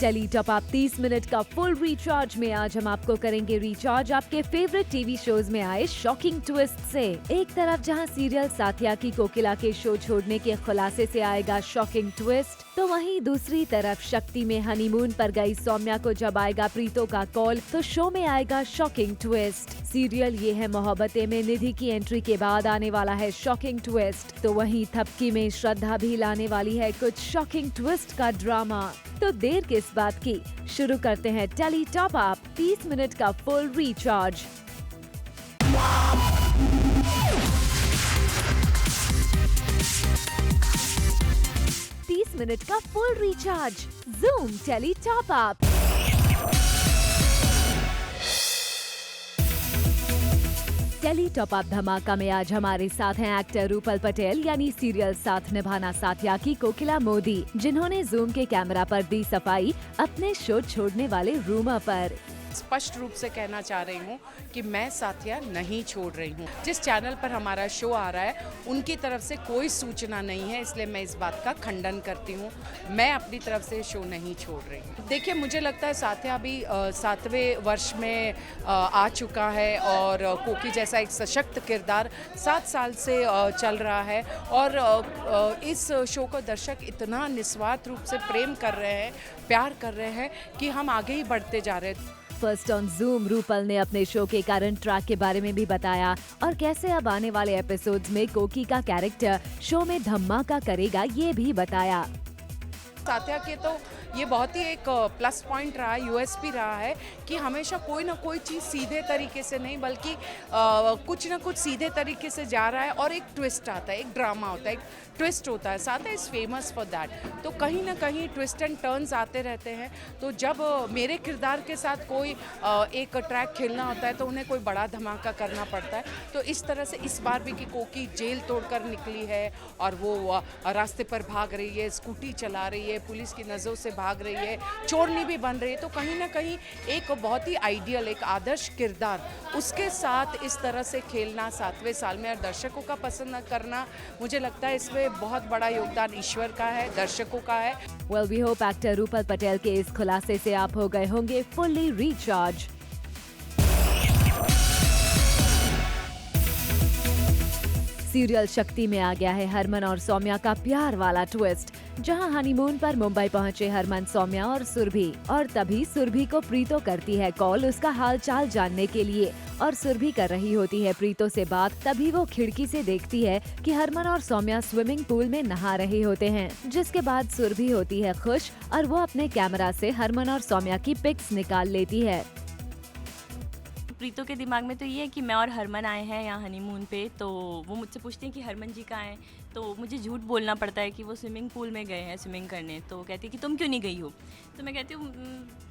Tele top up 30 minute का full recharge में आज हम आपको करेंगे रिचार्ज आपके फेवरेट टीवी शोज में आए शॉकिंग ट्विस्ट से। एक तरफ जहां सीरियल साथिया की कोकिला के शो छोड़ने के खुलासे से आएगा शॉकिंग ट्विस्ट, तो वहीं दूसरी तरफ शक्ति में हनीमून पर गई सौम्या को जब आएगा प्रीतो का कॉल, तो शो में आएगा शॉकिंग ट्विस्ट। सीरियल ये है मोहब्बतें में निधि की एंट्री के बाद आने वाला है शॉकिंग ट्विस्ट, तो वहीं थपकी में श्रद्धा भी लाने वाली है कुछ शॉकिंग ट्विस्ट का ड्रामा। तो देर किस बात की, शुरू करते हैं टेली टॉप अप 30 मिनट का फुल रिचार्ज। मिनट का full recharge, zoom tele top up. Tele top up धमाका में आज हमारे साथ हैं एक्टर रूपल पटेल यानी सीरियल साथ निभाना साथिया की कोकिला मोदी, जिन्होंने जूम के कैमरा पर दी सफाई अपने शो छोड़ने वाले रूमर पर। स्पष्ट रूप से कहना चाह रही हूँ कि मैं साथिया नहीं छोड़ रही हूँ। जिस चैनल पर हमारा शो आ रहा है उनकी तरफ से कोई सूचना नहीं है, इसलिए मैं इस बात का खंडन करती हूँ। मैं अपनी तरफ से शो नहीं छोड़ रही हूँ। देखिए, मुझे लगता है साथिया भी 7वें वर्ष में आ चुका है और कोकी जैसा एक सशक्त किरदार 7 साल से चल रहा है और इस शो को दर्शक इतना निस्वार्थ रूप से प्रेम कर रहे हैं, प्यार कर रहे हैं कि हम आगे ही बढ़ते जा रहे हैं। फर्स्ट ऑन जूम रूपल ने अपने शो के करंट ट्रैक के बारे में भी बताया और कैसे अब आने वाले एपिसोड्स में कोकी का कैरेक्टर शो में धमाका करेगा ये भी बताया। साथिया के तो ये बहुत ही एक प्लस पॉइंट रहा है, यूएसपी रहा है कि हमेशा कोई ना कोई चीज़ सीधे तरीके से नहीं बल्कि कुछ ना कुछ सीधे तरीके से जा रहा है और एक ट्विस्ट आता है, एक ड्रामा होता है, एक ट्विस्ट होता है। साथिया इज़ फेमस फॉर दैट। तो कहीं ना कहीं ट्विस्ट एंड टर्न्स आते रहते हैं। तो जब मेरे किरदार के साथ कोई एक ट्रैक खेलना होता है तो उन्हें कोई बड़ा धमाका करना पड़ता है। तो इस तरह से इस बार भी कि कोकी जेल तोड़कर निकली है और वो रास्ते पर भाग रही है, स्कूटी चला रही है, पुलिस की नज़रों से भाग रही है, चोरनी भी बन रही है। तो कहीं ना कहीं एक बहुत ही आइडियल, एक आदर्श किरदार, उसके साथ इस तरह से खेलना 7वें साल में और दर्शकों का पसंद करना, मुझे लगता है इसमें बहुत बड़ा योगदान ईश्वर का है, दर्शकों का है। Well, we hope actor Rupal Patel के इस खुलासे से आप हो गए होंगे फुल्ली रिचार्ज। सीरियल शक्ति में आ गया है हरमन और सौम्या का प्यार वाला ट्विस्ट, जहां हनीमून पर मुंबई पहुंचे हरमन, सौम्या और सुरभि, और तभी सुरभि को प्रीतो करती है कॉल उसका हालचाल जानने के लिए, और सुरभि कर रही होती है प्रीतो से बात। तभी वो खिड़की से देखती है कि हरमन और सौम्या स्विमिंग पूल में नहा रहे होते हैं, जिसके बाद सुरभि होती है खुश और वो अपने कैमरा से हरमन और सौम्या की पिक्स निकाल लेती है। प्रीतो के दिमाग में तो ये है कि मैं और हरमन आए हैं यहाँ हनीमून पे, तो वो मुझसे पूछते हैं कि हरमन जी कहाँ हैं, तो मुझे झूठ बोलना पड़ता है कि वो स्विमिंग पूल में गए हैं स्विमिंग करने। तो कहती है कि तुम क्यों नहीं गई हो, तो मैं कहती हूँ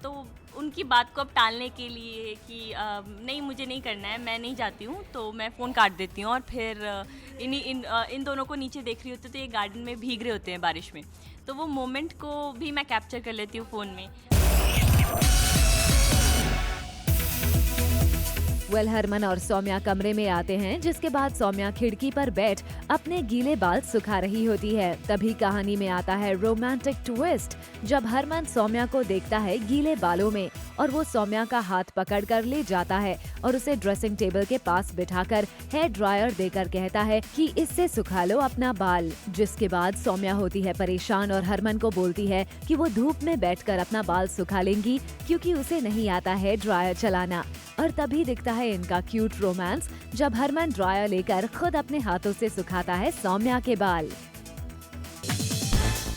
तो उनकी बात को अब टालने के लिए कि नहीं मुझे नहीं करना है, मैं नहीं जाती हूँ, तो मैं फ़ोन काट देती हूँ। और फिर इन दोनों को नीचे देख रही होती तो ये गार्डन में भीग रहे होते हैं बारिश में, तो वो मोमेंट को भी मैं कैप्चर कर लेती हूँ फ़ोन में। वेल, हरमन और सौम्या कमरे में आते हैं, जिसके बाद सौम्या खिड़की पर बैठ अपने गीले बाल सुखा रही होती है। तभी कहानी में आता है रोमांटिक ट्विस्ट, जब हरमन सौम्या को देखता है गीले बालों में और वो सौम्या का हाथ पकड़कर ले जाता है और उसे ड्रेसिंग टेबल के पास बिठाकर हेयर ड्रायर देकर कहता है कि इससे सुखा लो अपना बाल। जिसके बाद सौम्या होती है परेशान और हरमन को बोलती है कि वो धूप में बैठकर अपना बाल सुखा लेंगी क्योंकि उसे नहीं आता है ड्रायर चलाना। और तभी दिखता है इनका क्यूट रोमांस, जब हरमन ड्रायर लेकर खुद अपने हाथों से सुखाता है सौम्या के बाल।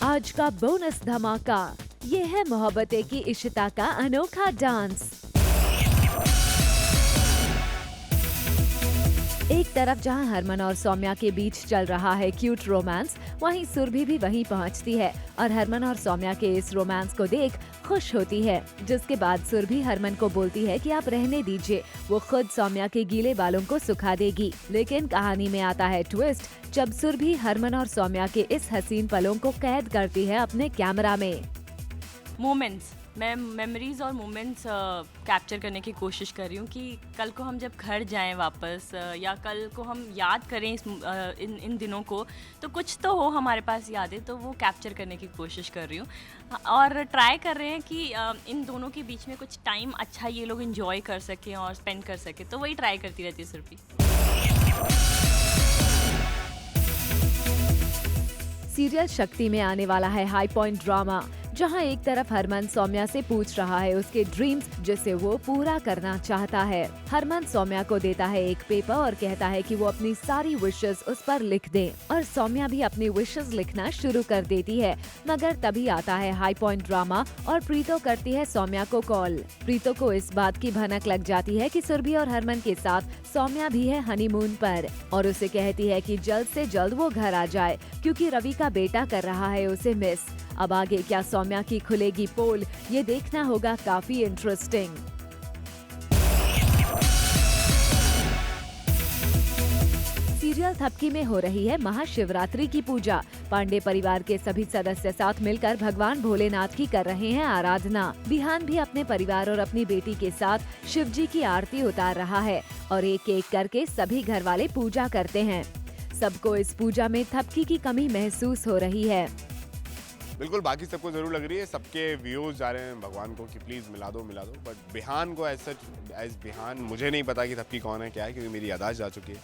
आज का बोनस धमाका, ये है मोहब्बतें की इशिता का अनोखा डांस। एक तरफ जहां हरमन और सौम्या के बीच चल रहा है क्यूट रोमांस, वहीं सुरभि भी वहीं पहुंचती है और हरमन और सौम्या के इस रोमांस को देख खुश होती है। जिसके बाद सुरभि हरमन को बोलती है कि आप रहने दीजिए, वो खुद सौम्या के गीले बालों को सुखा देगी। लेकिन कहानी में आता है ट्विस्ट, जब सुरभि हरमन और सौम्या के इस हसीन पलों को कैद करती है अपने कैमरा में। मोमेंट्स मैं मेमोरीज़ और मोमेंट्स कैप्चर करने की कोशिश कर रही हूँ कि कल को हम जब घर जाएं वापस या कल को हम याद करें इन दिनों को, तो कुछ तो हो हमारे पास यादें, तो वो कैप्चर करने की कोशिश कर रही हूँ। और ट्राई कर रहे हैं कि इन दोनों के बीच में कुछ टाइम अच्छा ये लोग इन्जॉय कर सकें और स्पेंड कर सकें, तो वही ट्राई करती रहती है सुरभि। सीरियल शक्ति में आने वाला है हाई पॉइंट ड्रामा, जहां एक तरफ हरमन सौम्या से पूछ रहा है उसके ड्रीम्स जिसे वो पूरा करना चाहता है। हरमन सौम्या को देता है एक पेपर और कहता है कि वो अपनी सारी विशेस उस पर लिख दे, और सौम्या भी अपनी विशेस लिखना शुरू कर देती है। मगर तभी आता है हाई पॉइंट ड्रामा और प्रीतो करती है सौम्या को कॉल। प्रीतो को इस बात की भनक लग जाती है कि सुरभि और हरमन के साथ सौम्या भी है हनीमून पर, और उसे कहती है कि जल्द से जल्द वो घर आ जाए क्योंकि रवि का बेटा कर रहा है उसे मिस। अब आगे क्या सौम्या की खुलेगी पोल, ये देखना होगा काफी इंटरेस्टिंग। सीरियल थपकी में हो रही है महाशिवरात्रि की पूजा। पांडे परिवार के सभी सदस्य साथ मिलकर भगवान भोलेनाथ की कर रहे हैं आराधना। बिहान भी अपने परिवार और अपनी बेटी के साथ शिव जी की आरती उतार रहा है और एक एक करके सभी घर वाले पूजा करते हैं। सबको इस पूजा में थपकी की कमी महसूस हो रही है। बिल्कुल, बाकी सबको ज़रूर लग रही है, सबके व्यूज़ जा रहे हैं भगवान को कि प्लीज़ मिला दो, बट बिहान को एज बिहान मुझे नहीं पता कि थपकी कौन है क्या है, क्योंकि मेरी यादाश्त जा चुकी है।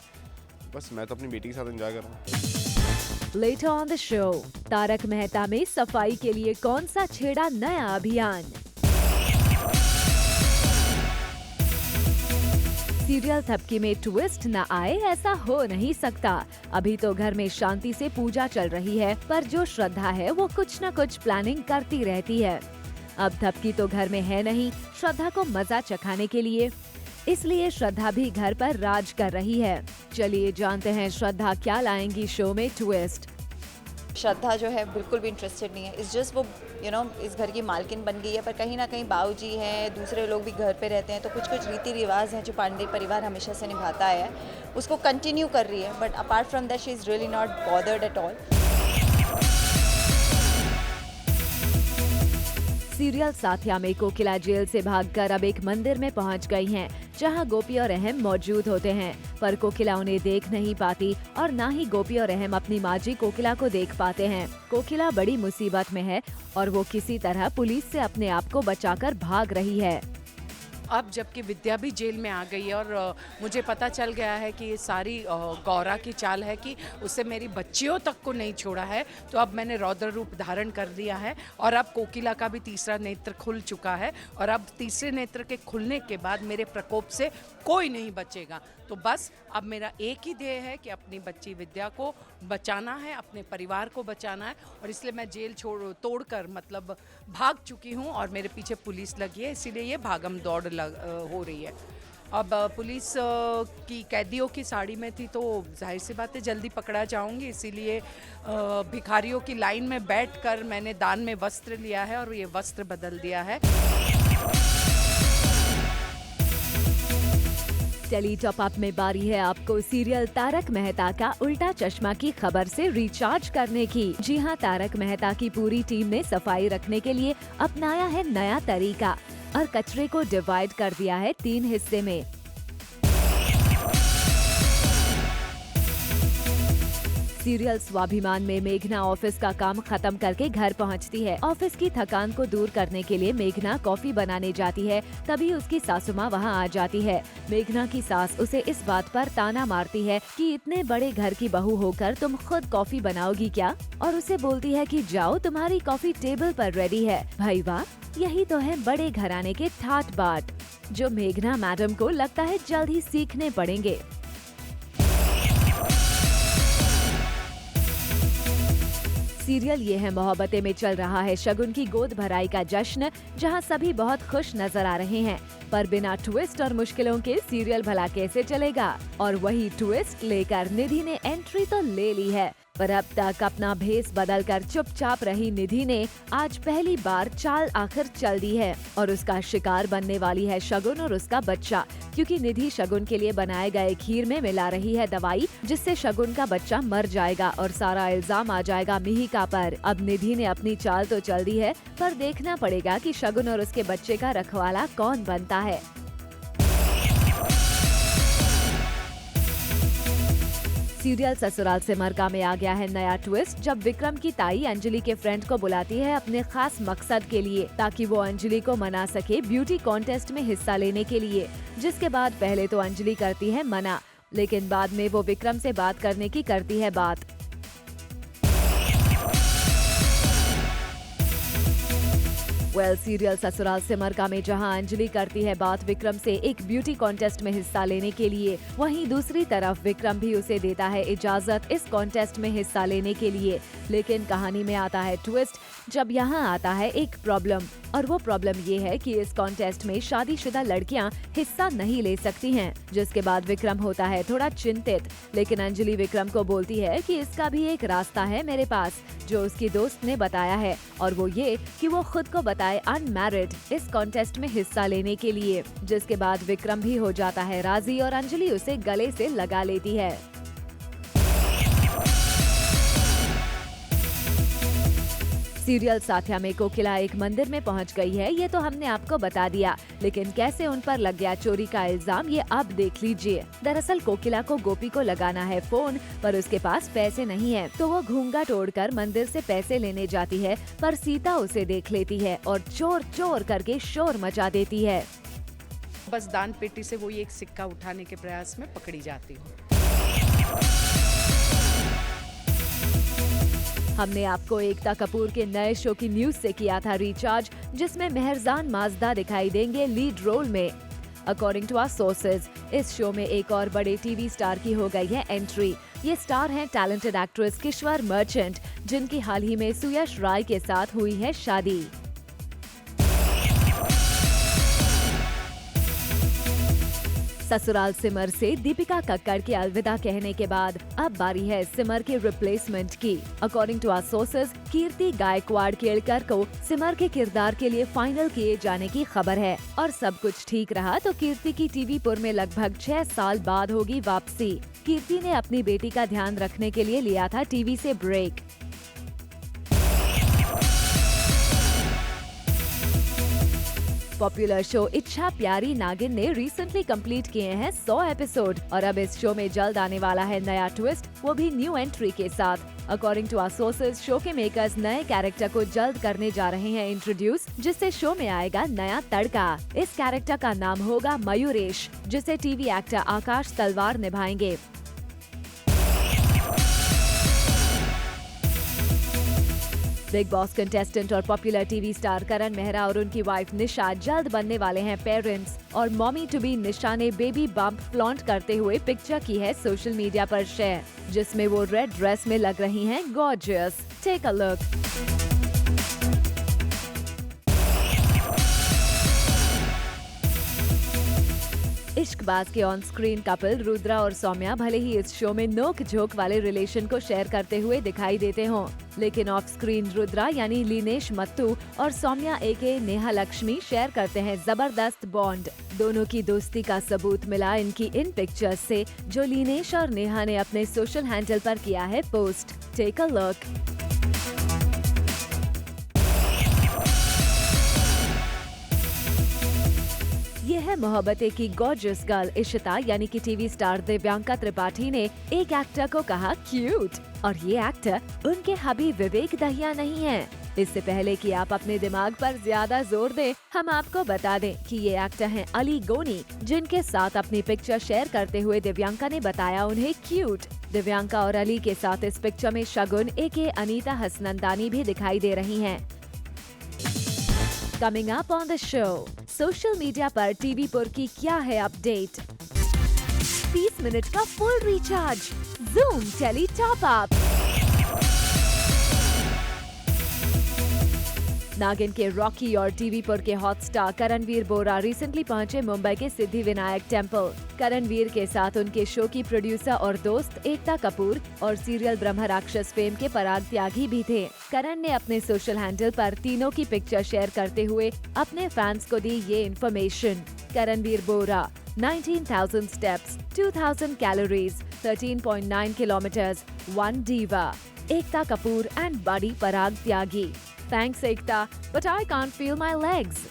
बस मैं तो अपनी बेटी के साथ एंजॉय कर रहा हूँ। Later on the show, Tarak Mehta में सफाई के लिए कौन सा छेड़ा नया अभियान? सीरियल थपकी में ट्विस्ट न आए ऐसा हो नहीं सकता। अभी तो घर में शांति से पूजा चल रही है, पर जो श्रद्धा है वो कुछ न कुछ प्लानिंग करती रहती है। अब थपकी तो घर में है नहीं, श्रद्धा को मजा चखाने के लिए, इसलिए श्रद्धा भी घर पर राज कर रही है। चलिए जानते हैं श्रद्धा क्या लाएंगी शो में ट्विस्ट। श्रद्धा जो है बिल्कुल भी इंटरेस्टेड नहीं है। इस जस्ट वो इस घर की मालकिन बन गई है, पर कहीं ना कहीं बाबूजी हैं, दूसरे लोग भी घर पे रहते हैं, तो कुछ कुछ रीति रिवाज हैं जो पांडे परिवार हमेशा से निभाता है, उसको कंटिन्यू कर रही है। But apart from that she is really not bothered at all. Serial Saathiya में कोकिला जेल से भागकर अब एक मंदिर में पहुंच गई हैं, जहां गोपी और अहम मौजूद होते हैं, पर कोकिला उन्हें देख नहीं पाती और ना ही गोपी और अहम अपनी माँ जी कोकिला को देख पाते हैं। कोकिला बड़ी मुसीबत में है और वो किसी तरह पुलिस से अपने आप को बचाकर भाग रही है। अब जबकि विद्या भी जेल में आ गई है और मुझे पता चल गया है कि ये सारी गौरा की चाल है कि उससे मेरी बच्चियों तक को नहीं छोड़ा है, तो अब मैंने रौद्र रूप धारण कर लिया है और अब कोकिला का भी तीसरा नेत्र खुल चुका है और अब तीसरे नेत्र के खुलने के बाद मेरे प्रकोप से कोई नहीं बचेगा। तो बस अब मेरा एक ही ध्येय है कि अपनी बच्ची विद्या को बचाना है, अपने परिवार को बचाना है, और इसलिए मैं जेल तोड़कर मतलब भाग चुकी हूँ और मेरे पीछे पुलिस लगी है, इसीलिए ये भागम दौड़ हो रही है। अब पुलिस की कैदियों की साड़ी में थी तो जाहिर सी बात है जल्दी पकड़ा जाऊंगी, इसीलिए भिखारियों की लाइन में बैठकर मैंने दान में वस्त्र लिया है और ये वस्त्र बदल दिया है। टेली टॉप अप में बारी है आपको सीरियल तारक मेहता का उल्टा चश्मा की खबर से रिचार्ज करने की। जी हां, तारक मेहता की पूरी टीम ने सफाई रखने के लिए अपनाया है नया तरीका और कचरे को डिवाइड कर दिया है 3 हिस्से में। सीरियल स्वाभिमान में मेघना ऑफिस का काम खत्म करके घर पहुंचती है। ऑफिस की थकान को दूर करने के लिए मेघना कॉफी बनाने जाती है, तभी उसकी सासू माँ वहाँ आ जाती है। मेघना की सास उसे इस बात पर ताना मारती है कि इतने बड़े घर की बहू होकर तुम खुद कॉफी बनाओगी क्या, और उसे बोलती है कि जाओ तुम्हारी कॉफी टेबल पर रेडी है। भाई वाह, यही तो है बड़े घराने के ठाट बाट, जो मेघना मैडम को लगता है जल्द ही सीखने पड़ेंगे। सीरियल ये है मोहब्बतें में चल रहा है शगुन की गोद भराई का जश्न, जहां सभी बहुत खुश नजर आ रहे हैं, पर बिना ट्विस्ट और मुश्किलों के सीरियल भला कैसे चलेगा। और वही ट्विस्ट लेकर निधि ने एंट्री तो ले ली है, पर अब तक अपना भेस बदलकर चुपचाप रही निधि ने आज पहली बार चाल आखिर चल दी है और उसका शिकार बनने वाली है शगुन और उसका बच्चा, क्योंकि निधि शगुन के लिए बनाए गए खीर में मिला रही है दवाई जिससे शगुन का बच्चा मर जाएगा और सारा इल्जाम आ जाएगा मिहिका पर। अब निधि ने अपनी चाल तो चल दी है, पर देखना पड़ेगा कि शगुन और उसके बच्चे का रखवाला कौन बनता है। सीरियल ससुराल सिमर में आ गया है नया ट्विस्ट, जब विक्रम की ताई अंजलि के फ्रेंड को बुलाती है अपने खास मकसद के लिए ताकि वो अंजलि को मना सके ब्यूटी कॉन्टेस्ट में हिस्सा लेने के लिए। जिसके बाद पहले तो अंजलि करती है मना, लेकिन बाद में वो विक्रम से बात करने की करती है बात। सीरियल ससुराल सिमर में जहां अंजलि करती है बात विक्रम से एक ब्यूटी कॉन्टेस्ट में हिस्सा लेने के लिए, वहीं दूसरी तरफ विक्रम भी उसे देता है इजाजत इस कॉन्टेस्ट में हिस्सा लेने के लिए। लेकिन कहानी में आता है ट्विस्ट, जब यहां आता है एक प्रॉब्लम, और वो प्रॉब्लम ये है कि इस कॉन्टेस्ट में शादीशुदा लड़कियां हिस्सा नहीं ले सकती हैं। जिसके बाद विक्रम होता है थोड़ा चिंतित, लेकिन अंजलि विक्रम को बोलती है कि इसका भी एक रास्ता है मेरे पास जो उसकी दोस्त ने बताया है, और वो ये कि वो खुद को बताए अनमैरिड इस कॉन्टेस्ट में हिस्सा लेने के लिए। जिसके बाद विक्रम भी हो जाता है राजी और अंजलि उसे गले से लगा लेती है। सीरियल साथिया में कोकिला एक मंदिर में पहुंच गई है, ये तो हमने आपको बता दिया, लेकिन कैसे उन पर लग गया चोरी का इल्जाम ये अब देख लीजिए। दरअसल कोकिला को गोपी को लगाना है फोन, पर उसके पास पैसे नहीं है, तो वो घूंघट ओढ़कर मंदिर से पैसे लेने जाती है, पर सीता उसे देख लेती है और चोर चोर करके शोर मचा देती है। बस दान पेटी से वही एक सिक्का उठाने के प्रयास में पकड़ी जाती हूँ। हमने आपको एकता कपूर के नए शो की न्यूज से किया था रिचार्ज, जिसमें मेहरजान माजदा दिखाई देंगे लीड रोल में। अकॉर्डिंग टू आवर सोर्सेज, इस शो में एक और बड़े टीवी स्टार की हो गई है एंट्री। ये स्टार हैं टैलेंटेड एक्ट्रेस किश्वर मर्चेंट, जिनकी हाल ही में सुयश राय के साथ हुई है शादी। ससुराल सिमर से दीपिका कक्कड़ के अलविदा कहने के बाद अब बारी है सिमर के रिप्लेसमेंट की। अकॉर्डिंग टू आवर सोर्सेज, कीर्ति गायकवाड़ केलकर को सिमर के किरदार के लिए फाइनल किए जाने की खबर है, और सब कुछ ठीक रहा तो कीर्ति की टीवी पुर में लगभग 6 साल बाद होगी वापसी। कीर्ति ने अपनी बेटी का ध्यान रखने के लिए लिया था टीवी से ब्रेक। पॉपुलर शो इच्छा प्यारी नागिन ने रिसेंटली कंप्लीट किए हैं 100 एपिसोड, और अब इस शो में जल्द आने वाला है नया ट्विस्ट, वो भी न्यू एंट्री के साथ। According to our sources, show के मेकर्स नए कैरेक्टर को जल्द करने जा रहे हैं इंट्रोड्यूस, जिससे शो में आएगा नया तड़का। इस कैरेक्टर का नाम होगा मयूरेश, जिसे टीवी एक्टर आकाश तलवार निभाएंगे। बिग बॉस कंटेस्टेंट और पॉपुलर टीवी स्टार करण मेहरा और उनकी वाइफ निशा जल्द बनने वाले हैं पेरेंट्स, और मॉमी टू बी निशा ने बेबी बम्प फ्लॉन्ट करते हुए पिक्चर की है सोशल मीडिया पर शेयर, जिसमें वो रेड ड्रेस में लग रही हैं gorgeous. Take a look. Ishqbaaz के ऑन स्क्रीन कपल रुद्रा और सौम्या भले ही इस शो में नोक झोंक वाले रिलेशन को शेयर करते हुए दिखाई देते हों, लेकिन ऑफ स्क्रीन रुद्रा यानी लीनेश मत्तू और सौम्या एके नेहा लक्ष्मी शेयर करते हैं जबरदस्त बॉन्ड। दोनों की दोस्ती का सबूत मिला इनकी इन पिक्चर्स से, जो लीनेश और नेहा ने अपने सोशल हैंडल पर किया है पोस्ट। Take a look. ये है मोहब्बतें की गॉर्जियस गर्ल इशिता यानी कि टीवी स्टार दिव्यांका त्रिपाठी ने एक एक्टर को कहा क्यूट, और ये एक्टर उनके हबीब विवेक दहिया नहीं है। इससे पहले कि आप अपने दिमाग पर ज्यादा जोर दें, हम आपको बता दें कि ये एक्टर हैं अली गोनी, जिनके साथ अपनी पिक्चर शेयर करते हुए दिव्यांका ने बताया उन्हें क्यूट। दिव्यांका और अली के साथ इस पिक्चर में शगुन एके अनीता हसनंदानी भी दिखाई दे रही हैं। Coming up on the show, social media पर टीवी पुर की क्या है अपडेट? 30 मिनट का full recharge, Zoom tele top up. Naagin के रॉकी और टीवी पर के hot star Karanvir Bohra recently पहुंचे मुंबई के सिद्धिविनायक टेम्पल। करणवीर के साथ उनके शो की प्रोड्यूसर और दोस्त एकता कपूर और सीरियल ब्रह्म राक्षस फेम के पराग त्यागी भी थे। करण ने अपने सोशल हैंडल पर तीनों की पिक्चर शेयर करते हुए अपने फैंस को दी ये information. Karanvir Bora 19,000 steps, 2,000 calories, 13.9 kilometers, 1 diva. Ekta Kapoor and buddy Parag Tyagi. Thanks Ekta, but I can't feel my legs.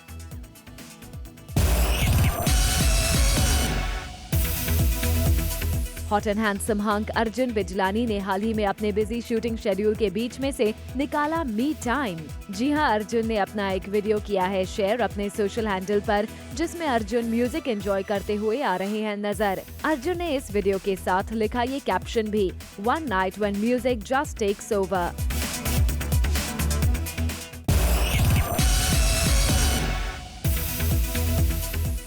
Hot and handsome hunk Arjun Bijlani ने हाल ही में अपने बिजी शूटिंग शेड्यूल के बीच में से निकाला मी टाइम। जी हां, अर्जुन ने अपना एक वीडियो किया है शेयर अपने सोशल हैंडल पर, जिसमें अर्जुन म्यूजिक एंजॉय करते हुए आ रहे हैं नजर। अर्जुन ने इस वीडियो के साथ लिखा ये कैप्शन भी, one night when music just takes over.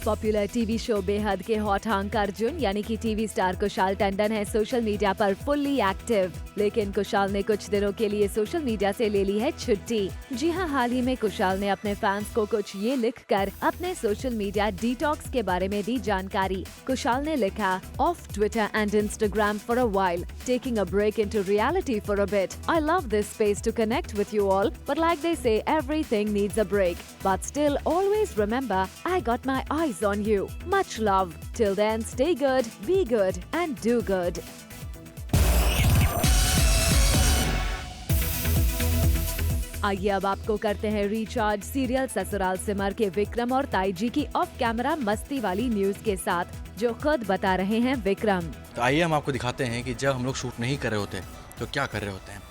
Popular TV show बेहद के हॉट हंक अर्जुन यानी कि टीवी स्टार कुशाल टंडन है सोशल मीडिया पर फुल्ली एक्टिव। लेकिन कुशाल ने कुछ दिनों के लिए सोशल मीडिया से ले ली है छुट्टी। जी हां, हाल ही में कुशाल ने अपने फैंस को कुछ ये लिखकर अपने सोशल मीडिया डिटॉक्स के बारे में दी जानकारी। कुशाल ने लिखा, off Twitter and Instagram for a while, taking a break into reality for a bit. I love this space to connect with you all, but like they say everything needs a break, but still always remember I got my eyes on you. Much love. Till then, stay good, be good, and do good. आइए अब आपको करते हैं recharge serial Sasural Simar के विक्रम और ताईजी की of camera मस्ती वाली न्यूज के साथ, जो खुद बता रहे हैं विक्रम। तो आइए हम आपको दिखाते हैं कि जब हम लोग शूट नहीं कर रहे होते तो क्या कर रहे होते हैं।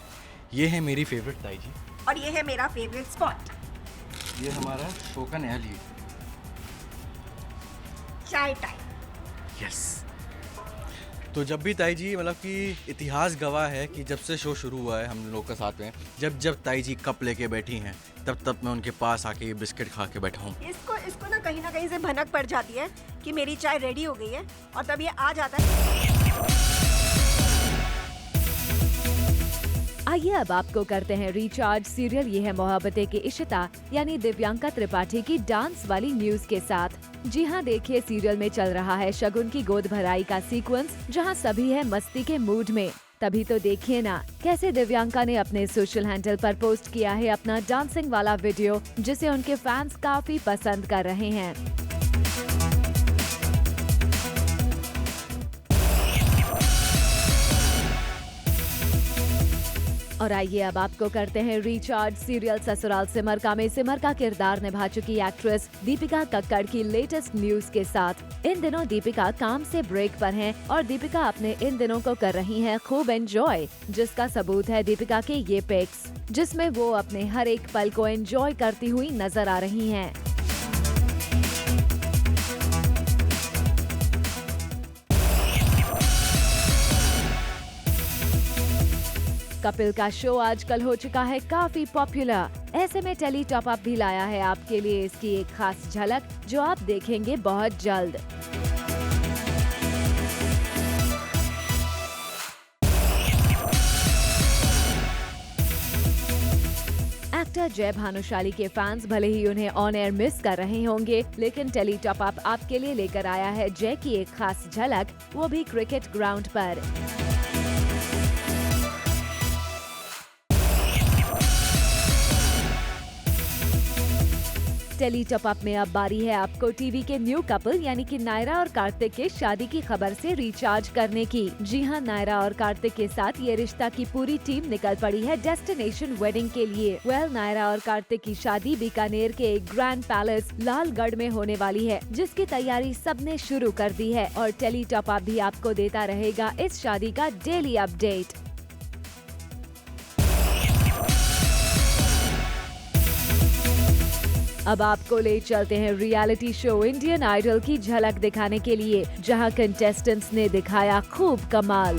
ये है मेरी फेवरेट ताईजी और ये है मेरा फेवरेट स्पॉट, ये हमारा शो का नया लीड चाय टाइम। यस। तो जब भी ताई जी मतलब कि इतिहास गवाह है कि जब से शो शुरू हुआ है हम लोग के साथ में, जब ताई जी कप लेके बैठी हैं तब मैं उनके पास आके ये बिस्किट खा के बैठा हूँ। इसको ना कहीं से भनक पड़ जाती है कि मेरी चाय रेडी हो गई है, और तब ये आ जाता है। आइए अब आपको करते हैं रिचार्ज सीरियल ये है मोहब्बतें की इशिता यानी दिव्यांका त्रिपाठी की डांस वाली न्यूज के साथ। जी हां, देखिए सीरियल में चल रहा है शगुन की गोद भराई का सीक्वेंस, जहां सभी है मस्ती के मूड में। तभी तो देखिए ना कैसे दिव्यांका ने अपने सोशल हैंडल पर पोस्ट किया है अपना डांसिंग वाला वीडियो, जिसे उनके फैंस काफी पसंद कर रहे हैं। और आइए अब आपको करते हैं रिचार्ज सीरियल ससुराल सिमर का में सिमर का किरदार निभा चुकी एक्ट्रेस दीपिका कक्कड़ की लेटेस्ट न्यूज के साथ। इन दिनों दीपिका काम से ब्रेक पर हैं और दीपिका अपने इन दिनों को कर रही हैं खूब एंजॉय, जिसका सबूत है दीपिका के ये पिक्स, जिसमें वो अपने हर एक पल को एंजॉय करती हुई नजर आ रही हैं। कपिल का शो आजकल हो चुका है काफी पॉपुलर। ऐसे में टेली टॉप अप भी लाया है आपके लिए इसकी एक खास झलक, जो आप देखेंगे बहुत जल्द। एक्टर जय भानुशाली के फैंस भले ही उन्हें ऑन एयर मिस कर रहे होंगे, लेकिन टेली टॉप अप आपके लिए लेकर आया है जय की एक खास झलक, वो भी क्रिकेट ग्राउंड पर। टेली टॉप अप में अब बारी है आपको टीवी के न्यू कपल यानी कि नायरा और कार्तिक के शादी की खबर से रिचार्ज करने की। जी हां, नायरा और कार्तिक के साथ ये रिश्ता की पूरी टीम निकल पड़ी है डेस्टिनेशन वेडिंग के लिए। नायरा और कार्तिक की शादी बीकानेर के एक ग्रैंड पैलेस लालगढ़ में होने वाली है, जिसकी तैयारी सबने शुरू कर दी है और टेली टॉप अप भी आपको देता रहेगा इस शादी का डेली अपडेट। अब आपको ले चलते हैं रियलिटी शो इंडियन आइडल की झलक दिखाने के लिए, जहां कंटेस्टेंट्स ने दिखाया खूब कमाल।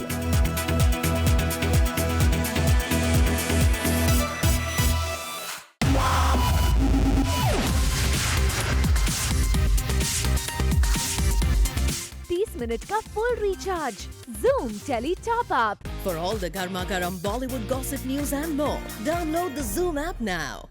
मिनट का full recharge. Zoom Tele Top Up. For all the Garma Garam Bollywood gossip news and more, download the Zoom app now.